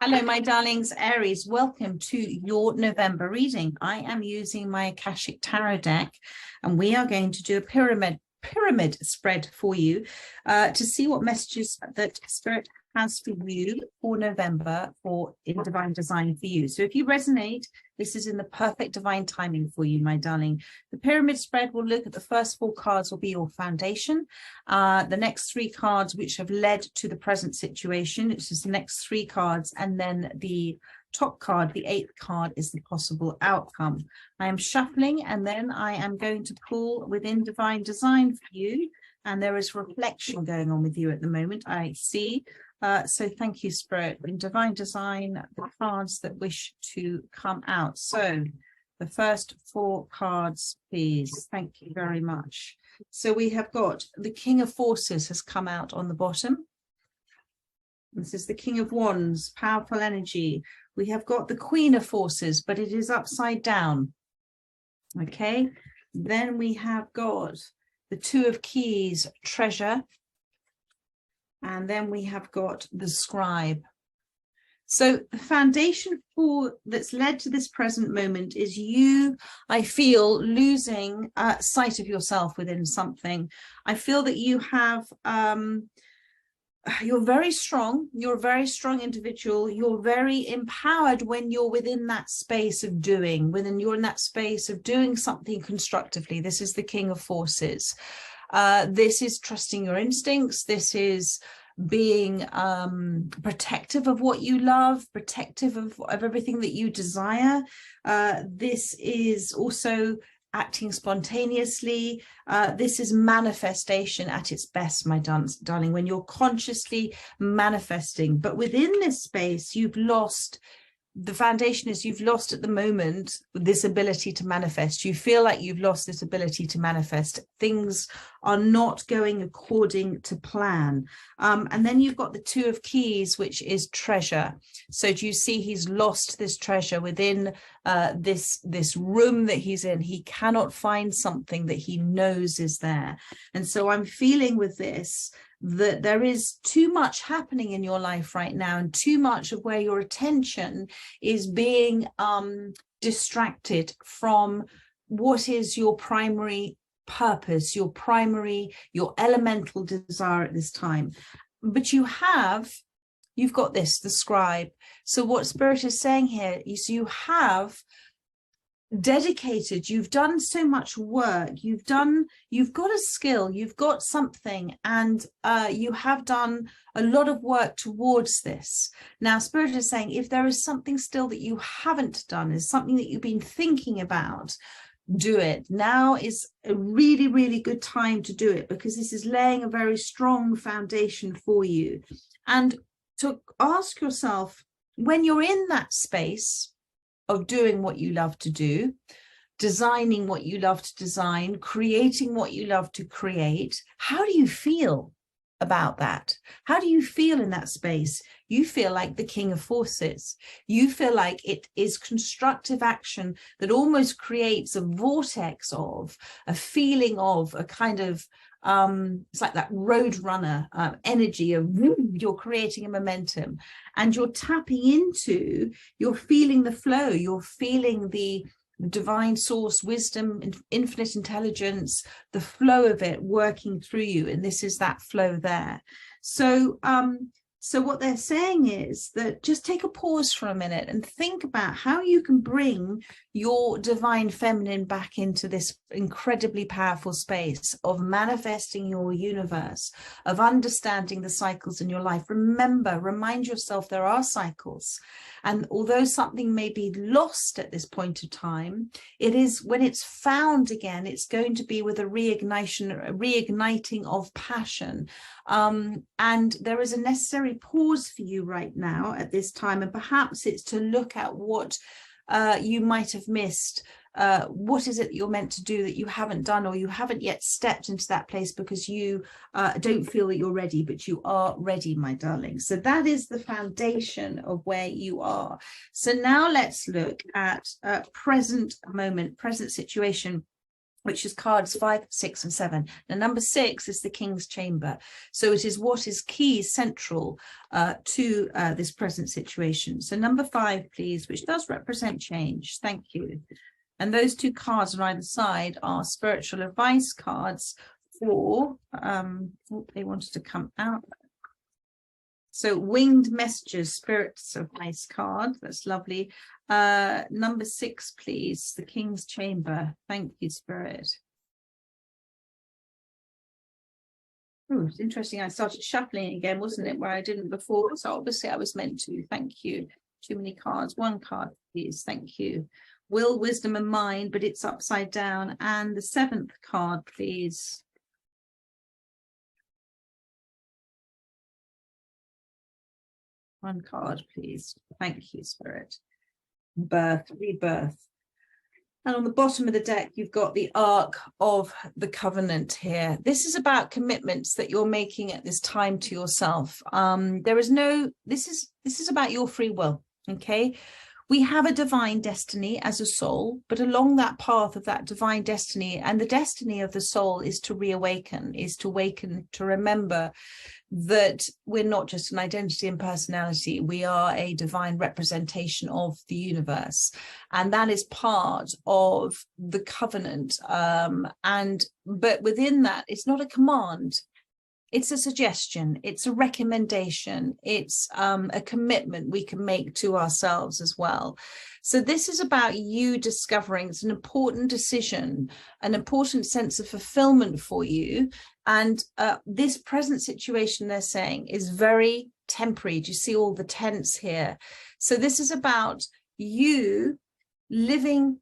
Hello, my darlings, Aries. Welcome to your November reading. I am using my Akashic Tarot deck, and we are going to do a pyramid spread for you to see what messages that Spirit has for you for November for in divine design for you. So if you resonate, this is in the perfect divine timing for you, my darling. The pyramid spread will look at the first 4 cards will be your foundation. The next 3 cards which have led to the present situation, which is the next 3 cards, and then the top card, the 8th card, is the possible outcome. I am shuffling, and then I am going to pull within divine design for you, and there is reflection going on with you at the moment, I see. So thank you, Spirit. In divine design, the cards that wish to come out. So the first 4 cards, please. Thank you very much. So we have got the King of Forces has come out on the bottom. This is the King of Wands, powerful energy. We have got the Queen of Forces, but it is upside down. Okay. Then we have got the 2 of Keys, treasure. And then we have got the Scribe. So the foundation for that's led to this present moment is you, I feel, losing sight of yourself within something. I feel that you have, you're very strong. You're a very strong individual. You're very empowered when you're within that space of doing, you're in that space of doing something constructively. This is the King of Forces. This is trusting your instincts. This is being protective of what you love, protective of everything that you desire. This is also acting spontaneously. This is manifestation at its best, my darling, when you're consciously manifesting. But within this space, you've lost. The foundation is you've lost at the moment this ability to manifest. You feel like you've lost this ability to manifest. Things are not going according to plan. And then you've got the 2 of Keys, which is treasure. So do you see he's lost this treasure within this room that he's in? He cannot find something that he knows is there. And so I'm feeling with this that there is too much happening in your life right now, and too much of where your attention is being distracted from what is your primary purpose, your elemental desire at this time. But you've got this, the Scribe. So what Spirit is saying here is you have dedicated, you've done so much work, you've got a skill, you've got something, and you have done a lot of work towards this. Now Spirit is saying if there is something still that you haven't done, is something that you've been thinking about, do it. Now is a really, really good time to do it, because this is laying a very strong foundation for you. And to ask yourself, when you're in that space of doing what you love to do, designing what you love to design, creating what you love to create, how do you feel about that? How do you feel in that space? You feel like the King of Forces. You feel like it is constructive action that almost creates a vortex of a feeling of a kind of it's like that road runner energy of you're creating a momentum, and you're tapping into, you're feeling the flow, you're feeling the divine source, wisdom, infinite intelligence, the flow of it working through you. And this is that flow there. So so what they're saying is that just take a pause for a minute and think about how you can bring your divine feminine back into this incredibly powerful space of manifesting your universe, of understanding the cycles in your life. Remind yourself there are cycles. And although something may be lost at this point of time, it is, when it's found again, it's going to be with a reigniting of passion. And there is a necessary pause for you right now at this time, and perhaps it's to look at what you might have missed. What is it that you're meant to do that you haven't done, or you haven't yet stepped into that place because you don't feel that you're ready, but you are ready, my darling. So that is the foundation of where you are. So now let's look at present moment, present situation. which is cards 5, 6, and 7. Now, number 6 is the King's Chamber. So it is what is key, central to this present situation. So number 5, please, which does represent change. Thank you. And those 2 cards on either side are spiritual advice cards for, they wanted to come out. So winged messages, spirits advice card. That's lovely. Number 6, please, the King's Chamber. Thank you, Spirit. Oh, it's interesting. I started shuffling again, wasn't it, where I didn't before? So obviously I was meant to. Thank you. Too many cards. 1 card, please. Thank you. Will, wisdom, and mind, but it's upside down. And the 7th card, please. One card, please. Thank you, Spirit. Birth, rebirth. And on the bottom of the deck, you've got the Ark of the Covenant here. This is about commitments that you're making at this time to yourself. This is about your free will, okay? We have a divine destiny as a soul, but along that path of that divine destiny, and the destiny of the soul is to reawaken, is to awaken, to remember that we're not just an identity and personality, we are a divine representation of the universe. And that is part of the covenant. But within that, it's not a command. It's a suggestion, it's a recommendation, it's a commitment we can make to ourselves as well. So this is about you discovering it's an important decision, an important sense of fulfillment for you. And this present situation, they're saying, is very temporary. Do you see all the tense here? So this is about you living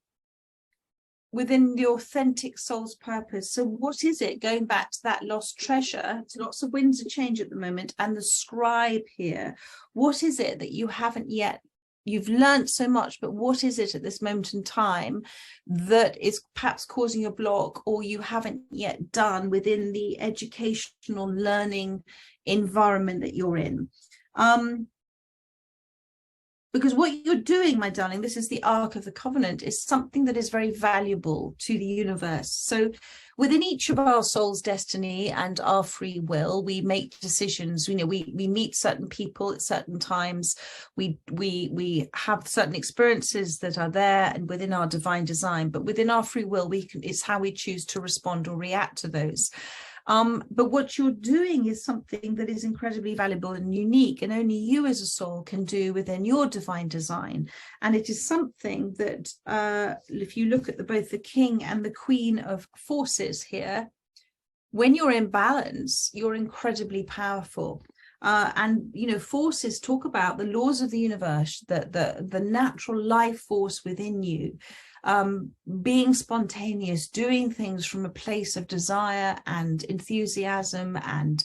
within the authentic soul's purpose. So what is it? Going back to that lost treasure, to lots of winds of change at the moment, and the scribe here. What is it that you haven't yet? You've learned so much, but what is it at this moment in time that is perhaps causing a block, or you haven't yet done within the educational learning environment that you're in? Because what you're doing, my darling, this is the Ark of the Covenant, is something that is very valuable to the universe. So within each of our soul's destiny and our free will, we make decisions. You know, we meet certain people at certain times. We have certain experiences that are there and within our divine design. But within our free will, it's how we choose to respond or react to those. But what you're doing is something that is incredibly valuable and unique, and only you as a soul can do within your divine design. And it is something that, if you look at both the King and the Queen of Forces here, when you're in balance, you're incredibly powerful. And, you know, forces talk about the laws of the universe, the natural life force within you. Being spontaneous, doing things from a place of desire and enthusiasm and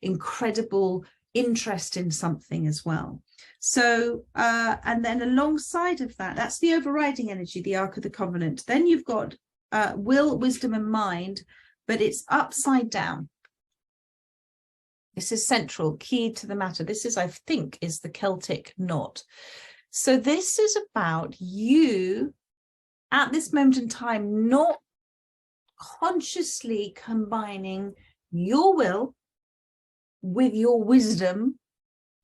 incredible interest in something as well. So, and then alongside of that, that's the overriding energy, the Ark of the Covenant. Then you've got will, wisdom, and mind, but it's upside down. This is central, key to the matter. This is, I think, is the Celtic knot. So this is about you at this moment in time, not consciously combining your will with your wisdom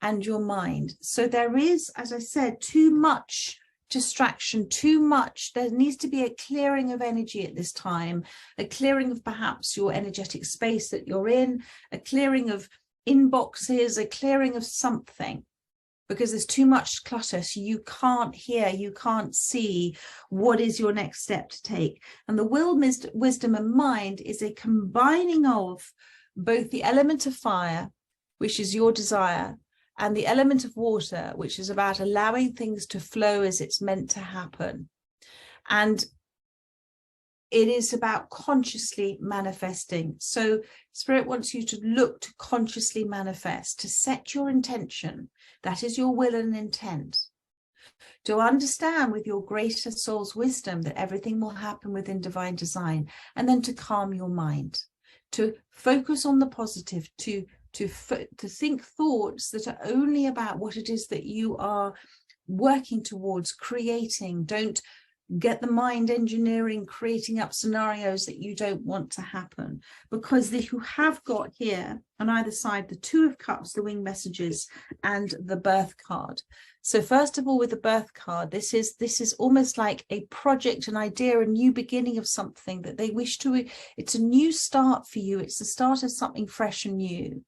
and your mind. So there is, as I said, too much distraction, too much. There needs to be a clearing of energy at this time, a clearing of perhaps your energetic space that you're in, a clearing of inboxes, a clearing of something. Because there's too much clutter, so you can't hear, you can't see what is your next step to take. And the will, wisdom, and mind is a combining of both the element of fire, which is your desire, and the element of water, which is about allowing things to flow as it's meant to happen. And it is about consciously manifesting. So Spirit wants you to look to consciously manifest, to set your intention. That is your will and intent. To understand with your greater soul's wisdom that everything will happen within divine design, and then to calm your mind, to focus on the positive, to think thoughts that are only about what it is that you are working towards creating. Don't get the mind engineering, creating up scenarios that you don't want to happen, because you have got here on either side the Two of Cups, the winged messages, and the birth card. So first of all, with the birth card, this is almost like a project, an idea, a new beginning of something that they wish to. It's a new start for you. It's the start of something fresh and new,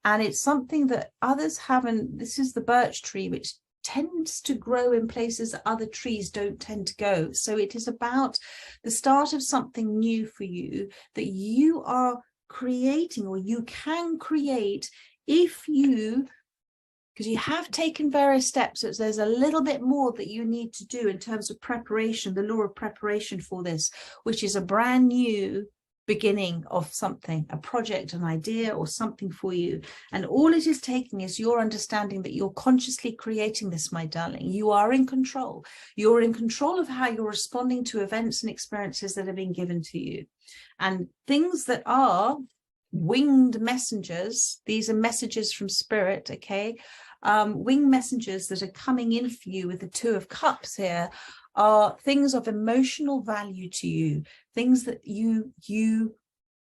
and it's something that others haven't. This is the birch tree, which tends to grow in places that other trees don't tend to go. So it is about the start of something new for you that you are creating, or you can create, if you, because you have taken various steps. So there's a little bit more that you need to do in terms of preparation, the law of preparation for this, which is a brand new beginning of something, a project, an idea, or something for you. And all it is taking is your understanding that you're consciously creating this, my darling. You are in control. You're in control of how you're responding to events and experiences that have been given to you. And things that are winged messengers, these are messages from spirit, okay? Winged messengers that are coming in for you with the Two of Cups here are things of emotional value to you, things that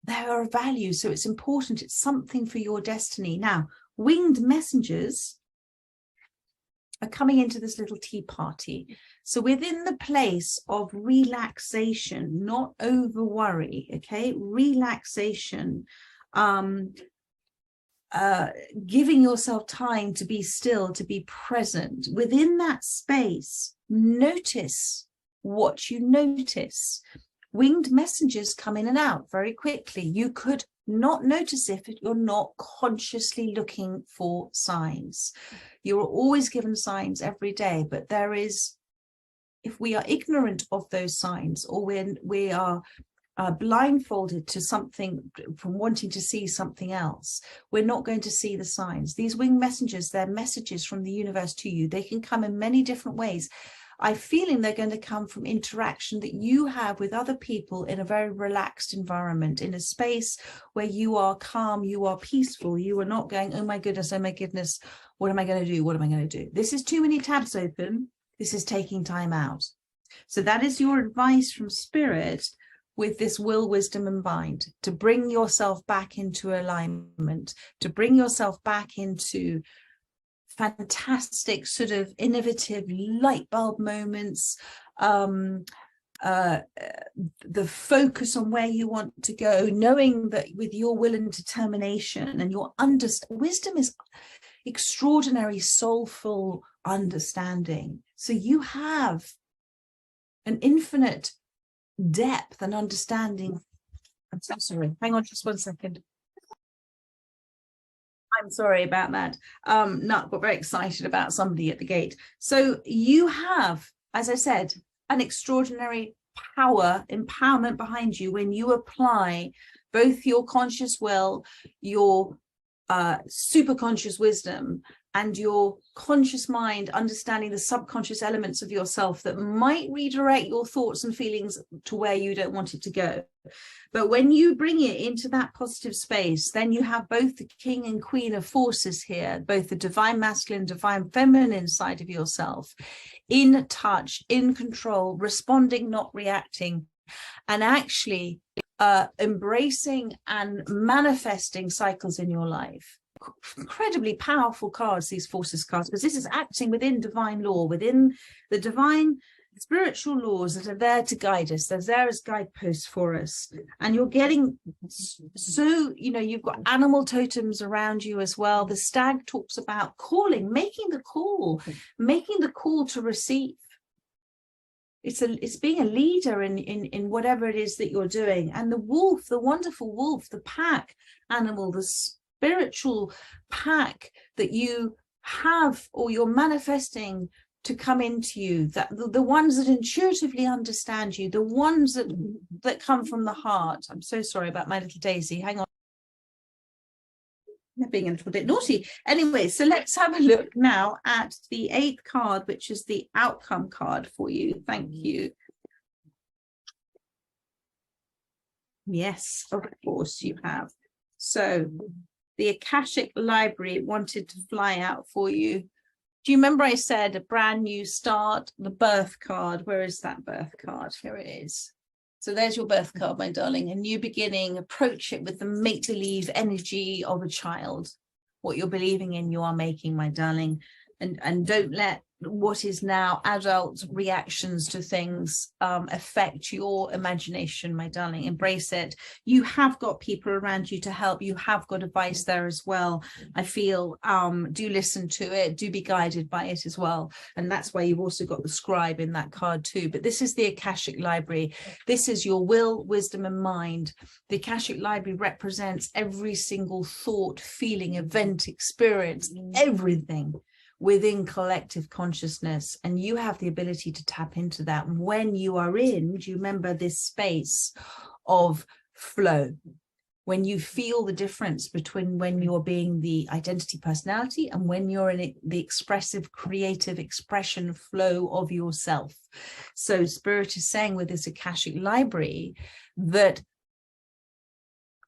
there are value. So it's important. It's something for your destiny. Now, winged messengers are coming into this little tea party. So within the place of relaxation, not over worry, okay? Relaxation, giving yourself time to be still, to be present. Within that space, notice what you notice. Winged messengers come in and out very quickly. You could not notice if you're not consciously looking for signs. You're always given signs every day, but there is, if we are ignorant of those signs, or when we are blindfolded to something from wanting to see something else, we're not going to see the signs. These winged messengers, they're messages from the universe to you. They can come in many different ways. I'm feeling they're going to come from interaction that you have with other people in a very relaxed environment, in a space where you are calm, you are peaceful, you are not going, oh my goodness, what am I going to do? What am I going to do? This is too many tabs open. This is taking time out. So that is your advice from spirit, with this will, wisdom, and bind, to bring yourself back into alignment, to bring yourself back into fantastic, sort of innovative light bulb moments, the focus on where you want to go, knowing that with your will and determination and your wisdom is extraordinary, soulful understanding. So you have an infinite depth and understanding. I'm so sorry. Hang on just one second. I'm sorry about that. Got very excited about somebody at the gate. So you have, as I said, an extraordinary power, empowerment behind you when you apply both your conscious will, your super conscious wisdom, and your conscious mind, understanding the subconscious elements of yourself that might redirect your thoughts and feelings to where you don't want it to go. But when you bring it into that positive space, then you have both the king and queen of forces here, both the divine masculine, divine feminine side of yourself, in touch, in control, responding, not reacting, and actually embracing and manifesting cycles in your life. Incredibly powerful cards, these forces cards, because this is acting within divine law, within the divine spiritual laws that are there to guide us. They're there as guideposts for us. And you're getting so, you've got animal totems around you as well. The stag talks about calling, making the call to receive. It's being a leader in whatever it is that you're doing. And the wolf, the wonderful wolf, the pack animal, the spiritual pack that you have, or you're manifesting to come into you, that the ones that intuitively understand you, the ones that come from the heart. I'm so sorry about my little Daisy. Hang on. They're being a little bit naughty. Anyway, so let's have a look now at the 8th card, which is the outcome card for you. Thank you. Yes, of course you have. So the Akashic Library wanted to fly out for you. Do you remember I said a brand new start, the birth card? Where is that birth card? Here it is. So there's your birth card, my darling. A new beginning. Approach it with the make-believe energy of a child. What you're believing in, you are making, my darling. And don't let what is now adult reactions to things affect your imagination, my darling. Embrace it. You have got people around you to help. You have got advice there as well. I feel do listen to it, do be guided by it as well. And that's why you've also got the scribe in that card too. But this is the Akashic Library. This is your will, wisdom and mind. The Akashic Library represents every single thought, feeling, event, experience, everything within collective consciousness, and you have the ability to tap into that when you are in, do you remember this space of flow, when you feel the difference between when you're being the identity personality and when you're in the expressive creative expression flow of yourself. So Spirit is saying with this Akashic Library that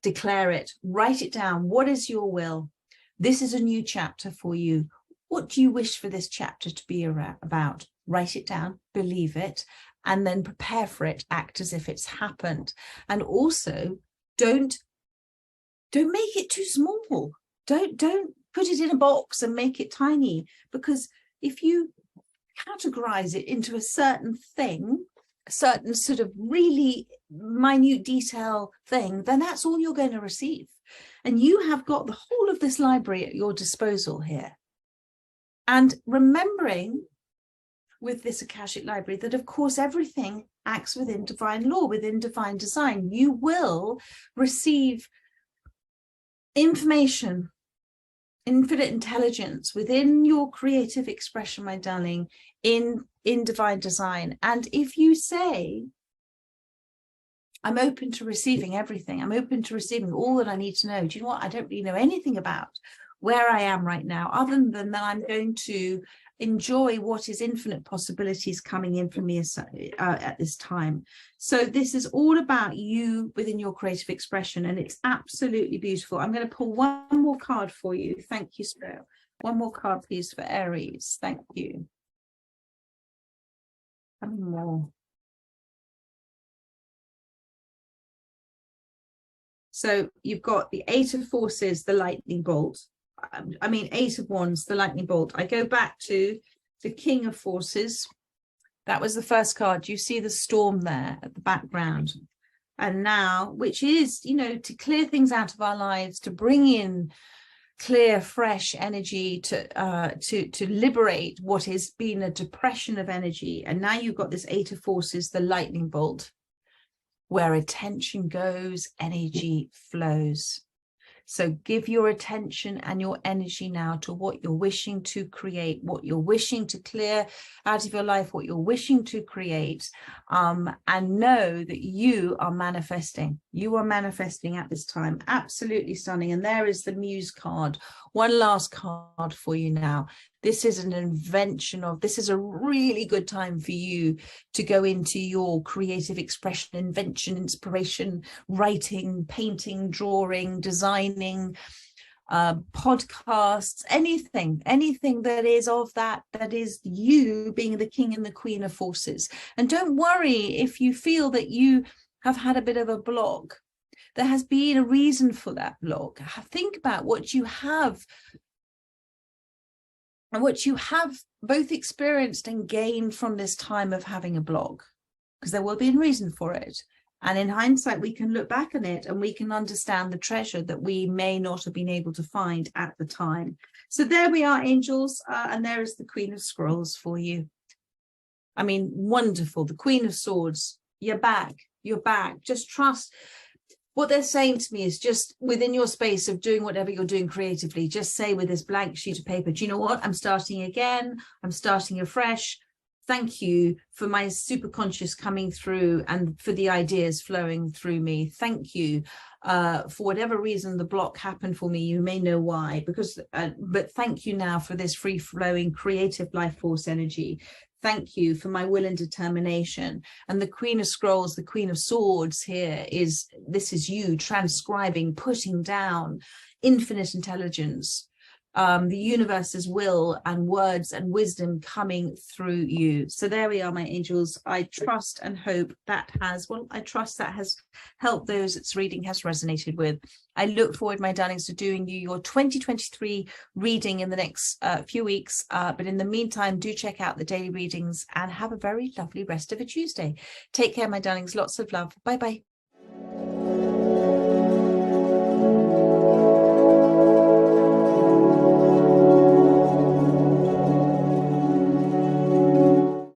declare it, write it down. What is your will? This is a new chapter for you. What do you wish for this chapter to be about? Write it down, believe it, and then prepare for it. Act as if it's happened. And also, don't make it too small. Don't put it in a box and make it tiny, because if you categorize it into a certain thing, a certain sort of really minute detail thing, then that's all you're going to receive. And you have got the whole of this library at your disposal here. And remembering with this Akashic Library that, of course, everything acts within divine law, within divine design. You will receive information, infinite intelligence within your creative expression, my darling, in divine design. And if you say, I'm open to receiving everything, I'm open to receiving all that I need to know. Do you know what? I don't really know anything about where I am right now, other than that I'm going to enjoy what is infinite possibilities coming in for me at this time. So this is all about you within your creative expression, and it's absolutely beautiful. I'm going to pull one more card for you. Thank you, Spirit. One more card, please, for Aries. Thank you. One more. So you've got the Eight of Forces, the lightning bolt. I mean, Eight of Wands, the lightning bolt. I go back to the King of Forces. That was the first card. You see the storm there at the background. And now, which is, you know, to clear things out of our lives, to bring in clear, fresh energy, to liberate what has been a depression of energy. And now you've got this Eight of Forces, the lightning bolt. Where attention goes, energy flows. So give your attention and your energy now to what you're wishing to create, what you're wishing to clear out of your life, what you're wishing to create, and know that you are manifesting. You are manifesting at this time. Absolutely stunning. And there is the Muse card. One last card for you now. This is an invention of, this is a really good time for you to go into your creative expression, invention, inspiration, writing, painting, drawing, designing, podcasts, anything that is of that is you being the king and the queen of forces. And don't worry if you feel that you have had a bit of a block. There has been a reason for that block. Think about what you have and what you have both experienced and gained from this time of having a block, because there will be a reason for it. And in hindsight, we can look back on it and we can understand the treasure that we may not have been able to find at the time. So there we are, angels. And there is the Queen of Scrolls for you. I mean, wonderful. The Queen of Swords. You're back. You're back. Just trust. What they're saying to me is just within your space of doing whatever you're doing creatively, just say with this blank sheet of paper, do you know what? I'm starting again. I'm starting afresh. Thank you for my superconscious coming through and for the ideas flowing through me. Thank you for whatever reason the block happened for me. You may know why, because but thank you now for this free flowing creative life force energy. Thank you for my will and determination. And the Queen of Scrolls, the Queen of Swords here is, this is you transcribing, putting down infinite intelligence, the universe's will and words and wisdom coming through you. So there we are, my angels. I trust and hope that has, well, I trust that has helped those its reading has resonated with. I look forward, my darlings, to doing you your 2023 reading in the next few weeks. But in the meantime, do check out the daily readings and have a very lovely rest of a Tuesday. Take care, my darlings. Lots of love. Bye-bye.